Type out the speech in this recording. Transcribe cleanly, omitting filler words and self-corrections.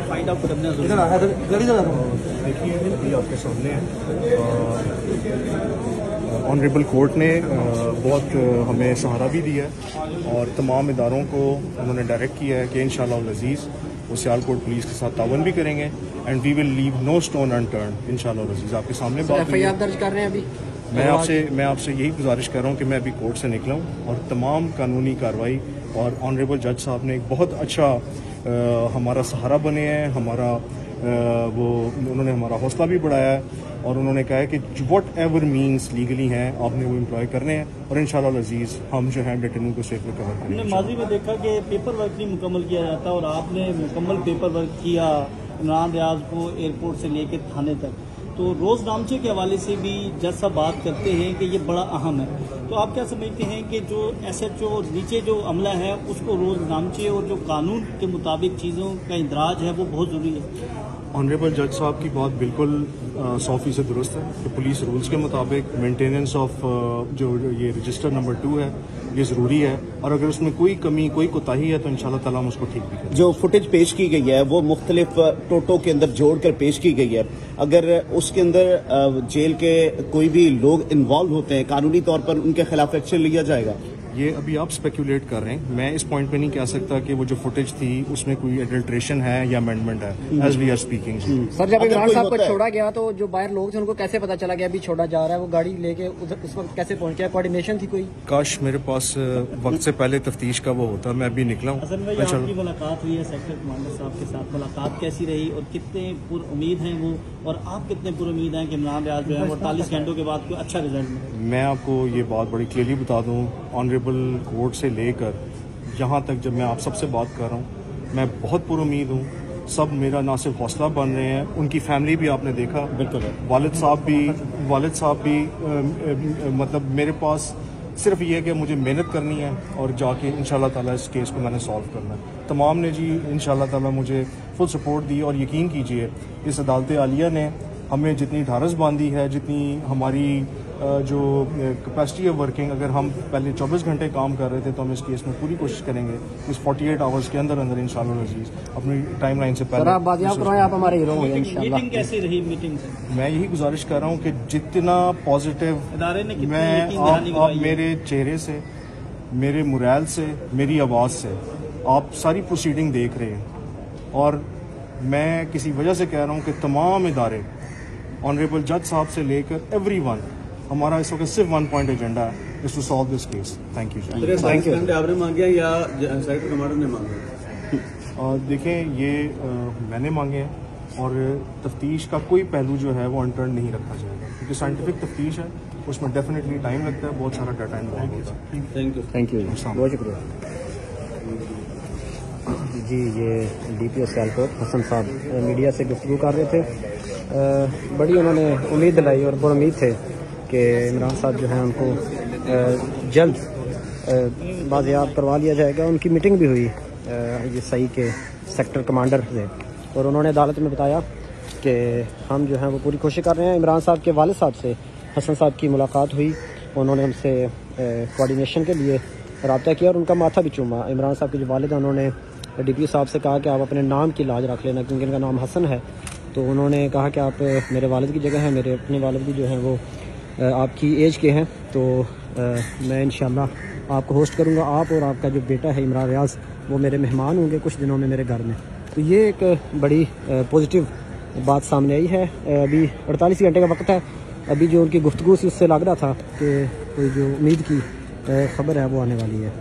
Find out करना है। देखिए अभी आपके सामने है, ऑनरेबल कोर्ट ने बहुत हमें सहारा भी दिया है और तमाम इदारों को उन्होंने डायरेक्ट किया है कि इंशाअल्लाह अज़ीज़ वो सियालकोट पुलिस के साथ तावन भी करेंगे and we will leave no stone unturned इंशाअल्लाह अज़ीज़। आपके सामने बात एफआईआर दर्ज कर रहे हैं अभी। मैं आपसे यही गुजारिश कर रहा हूँ कि मैं अभी कोर्ट से निकला हूँ और तमाम कानूनी कार्रवाई और ऑनरेबल जज साहब ने एक बहुत अच्छा हमारा सहारा बने हैं, हमारा उन्होंने हमारा हौसला भी बढ़ाया है और उन्होंने कहा है कि वट एवर मीन्स लीगली हैं आपने वो एम्प्लॉय करने हैं और इंशाअल्लाह अज़ीज़ हम जो है डेटेनू को सेफ रिकवर करेंगे। हमने माजी में देखा कि पेपर वर्क नहीं मुकम्मल किया जाता और आपने मुकम्मल पेपर वर्क किया इमरान रियाज को एयरपोर्ट से लेकर थाने तक। तो रोज़नामचे के हवाले से भी जज साहब बात करते हैं कि ये बड़ा अहम है, तो आप क्या समझते हैं कि जो SHO नीचे जो अमला है उसको रोज़नामचे और जो कानून के मुताबिक चीज़ों का इंदराज है वो बहुत ज़रूरी है? ऑनरेबल जज साहब की बात बिल्कुल 100% दुरुस्त है कि पुलिस रूल्स के मुताबिक मेंटेनेंस ऑफ जो ये रजिस्टर नंबर 2 है ये ज़रूरी है और अगर उसमें कोई कमी कोई कोताही है तो इंशाल्लाह ताला हम उसको ठीक भी करेंगे। जो फुटेज पेश की गई है वो मुख्तलिफ टोटों के अंदर जोड़कर पेश की गई है, अगर उसके अंदर जेल के कोई भी लोग इन्वॉल्व होते हैं कानूनी तौर पर उनके खिलाफ एक्शन लिया जाएगा? ये अभी आप स्पेकुलेट कर रहे हैं, मैं इस पॉइंट पे नहीं कह सकता कि वो जो फुटेज थी उसमें कोई एडल्ट्रेशन है या अमेंडमेंट है as we are speaking. Sir जब इमरान साहब को छोड़ा गया तो जो बाहर लोग थे उनको कैसे पता चला गया अभी छोड़ा जा रहा है, वो गाड़ी लेके उधर उस वक्त कैसे पहुंच गया, कोऑर्डिनेशन थी कोई? काश मेरे पास वक्त से पहले तफ्तीश का वो होता, मैं अभी निकला हूँ। हसन भाई आपकी मुलाकात हुई है सेक्टर कमांडर साहब के साथ, मुलाकात कैसी रही और कितने पुरुमीद हैं वो और आप कितने पुरुमीद हैं कि इमरान रियाज जो है 48 घंटों के बाद कोई अच्छा रिजल्ट मिले? मैं आपको ये बात बड़ी क्लियरली बता दूं, ऑनरेबल कोर्ट से लेकर यहाँ तक जब मैं आप सबसे बात कर रहा हूँ मैं बहुत पुरुमीद हूँ। सब मेरा ना सिर्फ हौसला बन रहे हैं, उनकी फैमिली भी आपने देखा, बिल्कुल वालिद साहब भी मतलब मेरे पास सिर्फ ये है कि मुझे मेहनत करनी है और जाके इंशाल्लाह ताला इस केस को मैंने सॉल्व करना है। तमाम ने जी इंशाल्लाह ताला मुझे फुल सपोर्ट दी और यकीन कीजिए इस अदालत आलिया ने हमें जितनी ढारस बांधी है, जितनी हमारी जो कैपेसिटी ऑफ वर्किंग, अगर हम पहले 24 घंटे काम कर रहे थे तो हम इस केस में पूरी कोशिश करेंगे इस 48 आवर्स के अंदर इंशाल्लाह अज़ीज़ अपनी टाइमलाइन से पहले। आप हमारे हीरो होंगे इंशाल्लाह। मीटिंग कैसी रही? मीटिंग से मैं यही गुजारिश कर रहा हूँ कि जितना पॉजिटिव मैं आप मेरे चेहरे से, मेरे मुरैल से, मेरी आवाज़ से आप सारी प्रोसीडिंग देख रहे हैं और मैं किसी वजह से कह रहा हूँ कि तमाम इदारे ऑनरेबल जज साहब से लेकर एवरीवन, हमारा इस वक्त सिर्फ 1 पॉइंट एजेंडा है is to solve this case. Thank you. आपने मांगे या सेक्टर कमांडर ने मांगे? देखें ये मैंने मांगे हैं और तफ्तीश का कोई पहलू जो है वो अनटर्न नहीं रखा जाएगा क्योंकि साइंटिफिक तफ्तीश है, उसमें डेफिनेटली टाइम लगता है, बहुत सारा डाटा इन्वॉल्व होता है। थैंक यू बहुत शुक्रिया जी। ये DPO सियालकोट हसन साहब मीडिया से गुफ्तगू कर रहे थे। बड़ी उन्होंने उम्मीद दिलाई और बहुत उम्मीद थे कि इमरान साहब जो है उनको जल्द बाज़ियाब करवा लिया जाएगा। उनकी मीटिंग भी हुई ये सही के सेक्टर कमांडर से और उन्होंने अदालत में बताया कि हम जो है वो पूरी कोशिश कर रहे हैं। इमरान साहब के वालिद साहब से हसन साहब की मुलाकात हुई, उन्होंने हमसे कोऑर्डिनेशन के लिए रब्ता किया और उनका माथा भी चूमा। इमरान साहब के जो वालिद हैं उन्होंने DPO साहब से कहा कि आप अपने नाम की लाज रख लेना क्योंकि इनका नाम हसन है, तो उन्होंने कहा कि आप मेरे वालिद की जगह हैं, मेरे अपने वालिद भी जो हैं वो आपकी एज के हैं, तो मैं इंशाल्लाह आपको होस्ट करूंगा। आप और आपका जो बेटा है इमरान रियाज वो मेरे मेहमान होंगे कुछ दिनों में मेरे घर में। तो ये एक बड़ी पॉजिटिव बात सामने आई है। अभी 48 घंटे का वक्त है, अभी जो उनकी गुफ्तगू से उससे लग रहा था कि कोई जो उम्मीद की खबर है वो आने वाली है।